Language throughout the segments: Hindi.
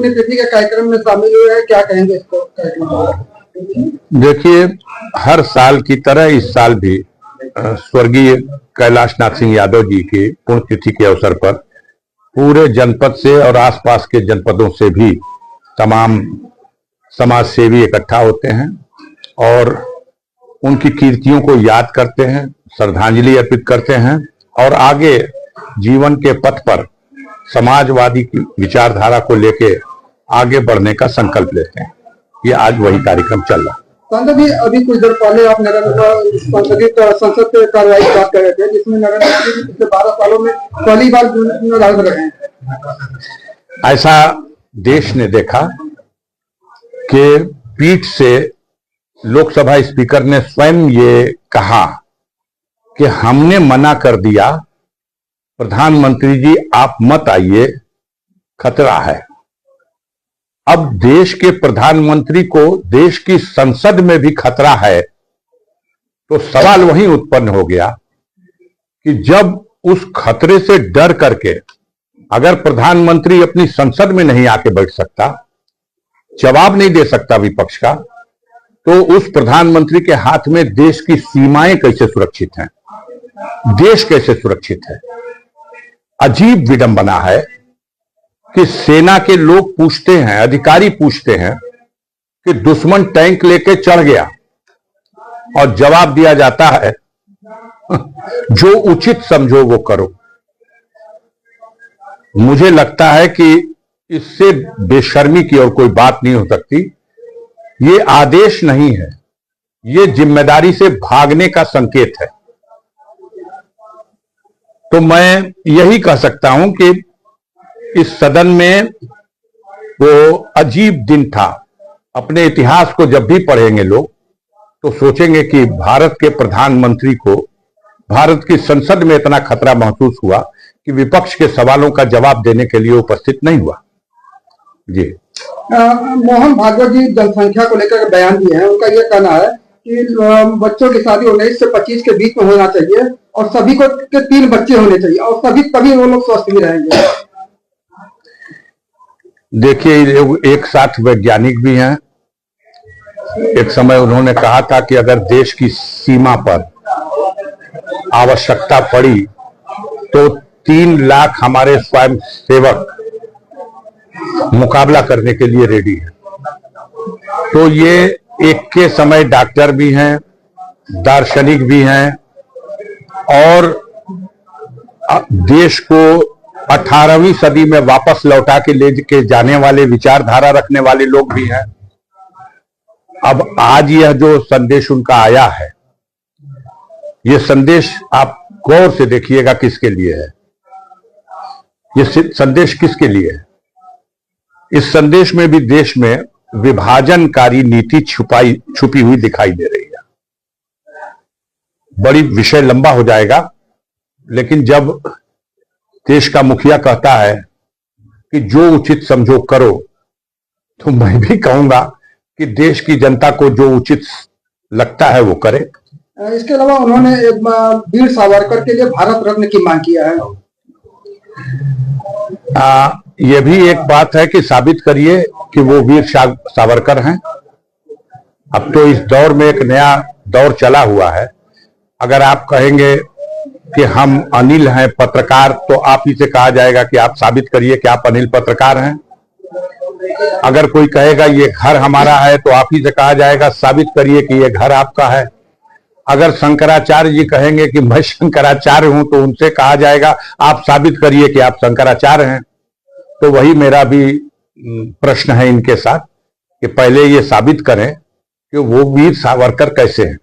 पुण्यतिथि के कार्यक्रम में शामिल हुए हैं, क्या कहेंगे इसको कार्यक्रम? देखिए, हर साल की तरह इस साल भी स्वर्गीय कैलाशनाथ सिंह यादव जी की पुण्यतिथि के अवसर पर पूरे जनपद से और आसपास के जनपदों से भी तमाम समाज सेवी इकट्ठा होते हैं और उनकी कीर्तियों को याद करते हैं, श्रद्धांजलि अर्पित करते हैं और आगे जीवन के पथ पर समाजवादी की विचारधारा को लेकर आगे बढ़ने का संकल्प लेते हैं। ये आज वही कार्यक्रम चल रहा है। सांसद जी, अभी कुछ देर पहले आप संसद के कार्रवाई की बात कर रहे थे, जिसमें नरेंद्र मोदी जी पिछले 12 सालों में पहली बार राजद रहे हैं। ऐसा देश ने देखा कि पीठ से लोकसभा स्पीकर ने स्वयं ये कहा कि हमने मना कर दिया, प्रधानमंत्री जी आप मत आइए, खतरा है। अब देश के प्रधानमंत्री को देश की संसद में भी खतरा है, तो सवाल वहीं उत्पन्न हो गया कि जब उस खतरे से डर करके अगर प्रधानमंत्री अपनी संसद में नहीं आके बैठ सकता, जवाब नहीं दे सकता विपक्ष का, तो उस प्रधानमंत्री के हाथ में देश की सीमाएं कैसे सुरक्षित हैं, देश कैसे सुरक्षित है। अजीब विडंबना है कि सेना के लोग पूछते हैं, अधिकारी पूछते हैं कि दुश्मन टैंक लेके चढ़ गया और जवाब दिया जाता है जो उचित समझो वो करो। मुझे लगता है कि इससे बेशर्मी की और कोई बात नहीं हो सकती। ये आदेश नहीं है, ये जिम्मेदारी से भागने का संकेत है। तो मैं यही कह सकता हूं कि इस सदन में वो अजीब दिन था। अपने इतिहास को जब भी पढ़ेंगे लोग तो सोचेंगे कि भारत के प्रधानमंत्री को भारत की संसद में इतना खतरा महसूस हुआ कि विपक्ष के सवालों का जवाब देने के लिए उपस्थित नहीं हुआ। जी, मोहन भागवत जी जनसंख्या को लेकर बयान दिए हैं। उनका यह कहना है कि बच्चों की शादी 19 से 25 के बीच में होना चाहिए और सभी को के 3 बच्चे होने चाहिए और तभी वो लोग स्वस्थ भी रहेंगे। देखिए, एक साथ वैज्ञानिक भी हैं। एक समय उन्होंने कहा था कि अगर देश की सीमा पर आवश्यकता पड़ी तो 3 लाख हमारे स्वयं सेवक मुकाबला करने के लिए रेडी है। तो ये एक के समय डॉक्टर भी हैं, दार्शनिक भी हैं और देश को 18वीं सदी में वापस लौटा के ले के जाने वाले विचारधारा रखने वाले लोग भी हैं। अब आज यह जो संदेश उनका आया है, यह संदेश आप गौर से देखिएगा किसके लिए है। यह संदेश किसके लिए है? इस संदेश में भी देश में विभाजनकारी नीति छुपी हुई दिखाई दे रही है। बड़ी विषय लंबा हो जाएगा, लेकिन जब देश का मुखिया कहता है कि जो उचित समझो करो, तो मैं भी कहूंगा कि देश की जनता को जो उचित लगता है वो करे। इसके अलावा उन्होंने वीर सावरकर के लिए भारत रत्न की मांग किया है। यह भी एक बात है कि साबित करिए कि वो वीर सावरकर हैं। अब तो इस दौर में एक नया दौर चला हुआ है। अगर आप कहेंगे कि हम अनिल हैं पत्रकार, तो आप ही से कहा जाएगा कि आप साबित करिए कि आप अनिल पत्रकार हैं। अगर कोई कहेगा ये घर हमारा है, तो आप ही से कहा जाएगा साबित करिए कि ये घर आपका है। अगर शंकराचार्य जी कहेंगे कि मैं शंकराचार्य हूं, तो उनसे कहा जाएगा आप साबित करिए कि आप शंकराचार्य हैं। तो वही मेरा भी प्रश्न है इनके साथ कि पहले ये साबित करें कि वो वीर सावरकर कैसे हैं,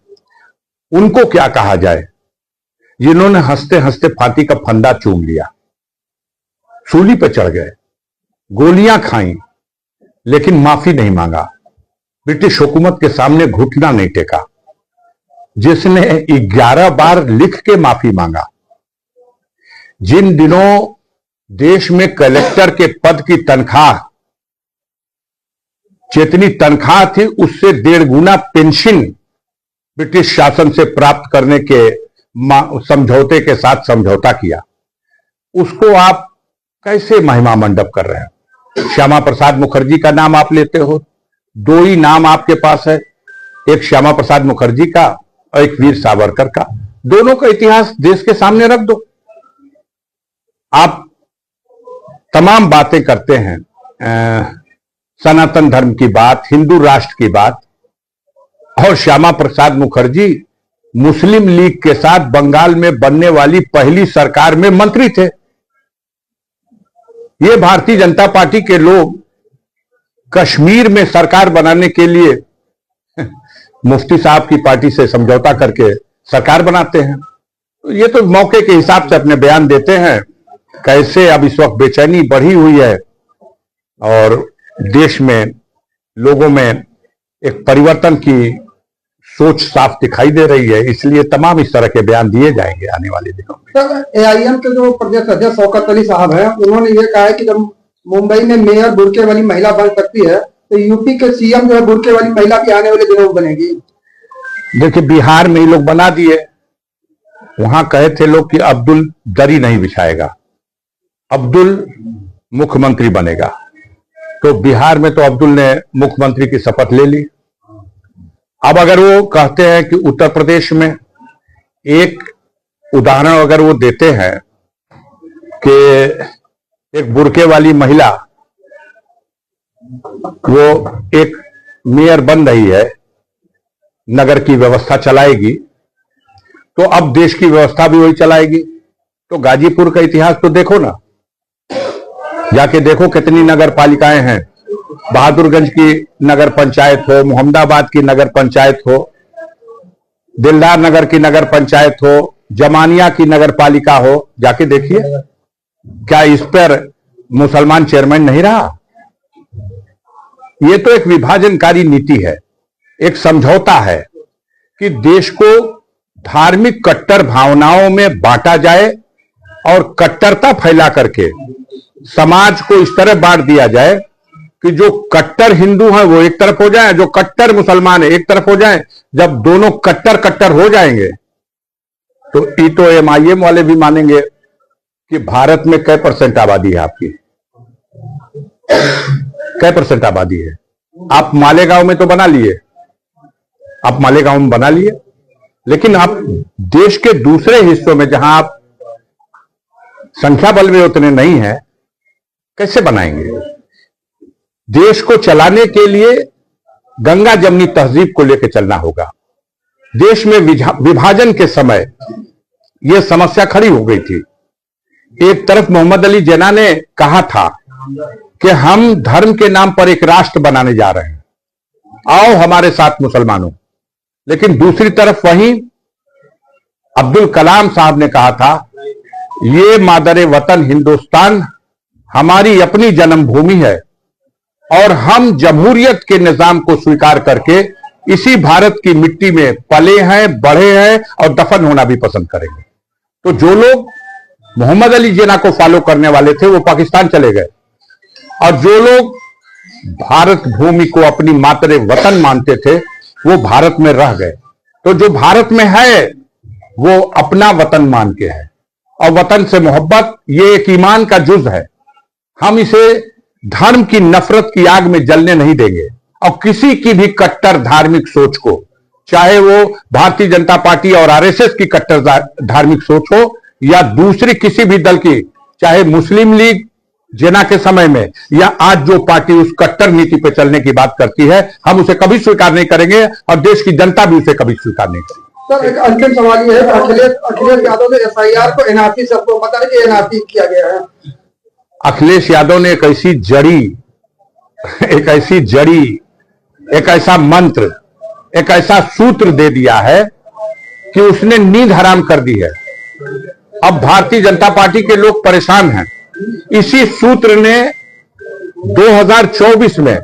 उनको क्या कहा जाए जिन्होंने हंसते हंसते फांसी का फंदा चूम लिया, सूली पे चढ़ गए, गोलियां खाई, लेकिन माफी नहीं मांगा, ब्रिटिश हुकूमत के सामने घुटना नहीं टेका, जिसने 11 बार लिख के माफी मांगा। जिन दिनों देश में कलेक्टर के पद की तनख्वाह जितनी तनख्वाह थी उससे 1.5 गुना पेंशन ब्रिटिश शासन से प्राप्त करने के समझौते के साथ समझौता किया, उसको आप कैसे महिमा मंडप कर रहे हैं? श्यामा प्रसाद मुखर्जी का नाम आप लेते हो, दो ही नाम आपके पास है, एक श्यामा प्रसाद मुखर्जी का और एक वीर सावरकर का। दोनों का इतिहास देश के सामने रख दो। आप तमाम बातें करते हैं, सनातन धर्म की बात, हिंदू राष्ट्र की बात, और श्यामा प्रसाद मुखर्जी मुस्लिम लीग के साथ बंगाल में बनने वाली पहली सरकार में मंत्री थे। ये भारतीय जनता पार्टी के लोग कश्मीर में सरकार बनाने के लिए मुफ्ती साहब की पार्टी से समझौता करके सरकार बनाते हैं। तो ये तो मौके के हिसाब से अपने बयान देते हैं। कैसे अब इस वक्त बेचैनी बढ़ी हुई है और देश में लोगों में एक परिवर्तन की सोच साफ दिखाई दे रही है, इसलिए तमाम इस तरह के बयान दिए जाएंगे आने वाले दिनों में। सर, एआईएम के जो प्रदेश अध्यक्ष शौकत अली साहब हैं, उन्होंने ये कहा है कि जब मुंबई में मेयर बुर्के वाली महिला बन सकती है तो यूपी के सीएम जो है बुर्के वाली महिला भी आने वाले दिनों में बनेगी। देखिए, बिहार में ही लोग बना दिए। वहां कहे थे लोग कि अब्दुल दरी नहीं बिछाएगा, अब्दुल मुख्यमंत्री बनेगा। तो बिहार में तो अब्दुल ने मुख्यमंत्री की शपथ ले ली। अब अगर वो कहते हैं कि उत्तर प्रदेश में, एक उदाहरण अगर वो देते हैं कि एक बुर्के वाली महिला वो एक मेयर बन रही है, नगर की व्यवस्था चलाएगी, तो अब देश की व्यवस्था भी वही चलाएगी। तो गाजीपुर का इतिहास तो देखो ना, जाके देखो कितनी नगर पालिकाएं हैं। बहादुरगंज की नगर पंचायत हो, मोहम्मदाबाद की नगर पंचायत हो, दिलदार नगर की नगर पंचायत हो, जमानिया की नगर पालिका हो, जाके देखिए क्या इस पर मुसलमान चेयरमैन नहीं रहा। ये तो एक विभाजनकारी नीति है, एक समझौता है कि देश को धार्मिक कट्टर भावनाओं में बांटा जाए और कट्टरता फैला करके समाज को इस तरह बांट दिया जाए कि जो कट्टर हिंदू हैं वो एक तरफ हो जाएं, जो कट्टर मुसलमान है एक तरफ हो जाएं। जब दोनों कट्टर कट्टर हो जाएंगे तो ई तो एमआईएम वाले भी मानेंगे कि भारत में कै % आबादी है आपकी, कै % आबादी है। आप मालेगांव में तो बना लिए, आप मालेगांव में बना लिए, लेकिन आप देश के दूसरे हिस्सों में जहां आप संख्या बल में उतने नहीं है, कैसे बनाएंगे? देश को चलाने के लिए गंगा जमनी तहजीब को लेकर चलना होगा। देश में विभाजन के समय यह समस्या खड़ी हो गई थी। एक तरफ मोहम्मद अली जिन्ना ने कहा था कि हम धर्म के नाम पर एक राष्ट्र बनाने जा रहे हैं, आओ हमारे साथ मुसलमानों। लेकिन दूसरी तरफ वहीं अब्दुल कलाम साहब ने कहा था, ये मादरे वतन हिंदुस्तान हमारी अपनी जन्मभूमि है और हम जमहूरियत के निजाम को स्वीकार करके इसी भारत की मिट्टी में पले हैं, बढ़े हैं और दफन होना भी पसंद करेंगे। तो जो लोग मोहम्मद अली जिन्ना को फॉलो करने वाले थे वो पाकिस्तान चले गए, और जो लोग भारत भूमि को अपनी मातरे वतन मानते थे वो भारत में रह गए। तो जो भारत में है वो अपना वतन मान के है, और वतन से मोहब्बत ये एक ईमान का जुज है। हम इसे धर्म की नफरत की आग में जलने नहीं देंगे, और किसी की भी कट्टर धार्मिक सोच को, चाहे वो भारतीय जनता पार्टी और आरएसएस की कट्टर धार्मिक सोच हो या दूसरी किसी भी दल की, चाहे मुस्लिम लीग जिन्ना के समय में या आज जो पार्टी उस कट्टर नीति पे चलने की बात करती है, हम उसे कभी स्वीकार नहीं करेंगे और देश की जनता भी उसे कभी स्वीकार नहीं करेगी। सर, एक अंतिम सवाल ये है, अखिलेश यादव ने एफआईआर को एनआरसी सबको बता रहे कि एनआरसी किया गया है। अखिलेश यादव ने एक ऐसा मंत्र, एक ऐसा सूत्र दे दिया है कि उसने नींद हराम कर दी है। अब भारतीय जनता पार्टी के लोग परेशान हैं। इसी सूत्र ने 2024 में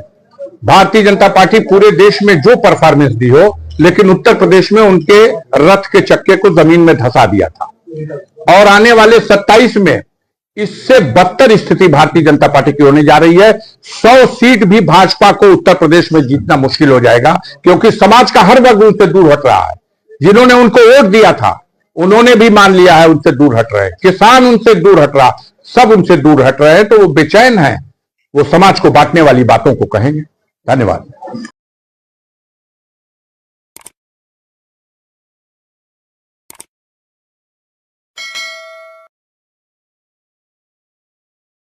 भारतीय जनता पार्टी पूरे देश में जो परफॉर्मेंस दी हो, लेकिन उत्तर प्रदेश में उनके रथ के चक्के को जमीन में धंसा दिया था। और आने वाले 27 में इससे बदतर स्थिति भारतीय जनता पार्टी की होने जा रही है। 100 सीट भी भाजपा को उत्तर प्रदेश में जीतना मुश्किल हो जाएगा, क्योंकि समाज का हर वर्ग उनसे दूर हट रहा है। जिन्होंने उनको वोट दिया था उन्होंने भी मान लिया है उनसे दूर हट रहे हैं, किसान उनसे दूर हट रहा, सब उनसे दूर हट रहे हैं। तो वो बेचैन है, वो समाज को बांटने वाली बातों को कहेंगे। धन्यवाद।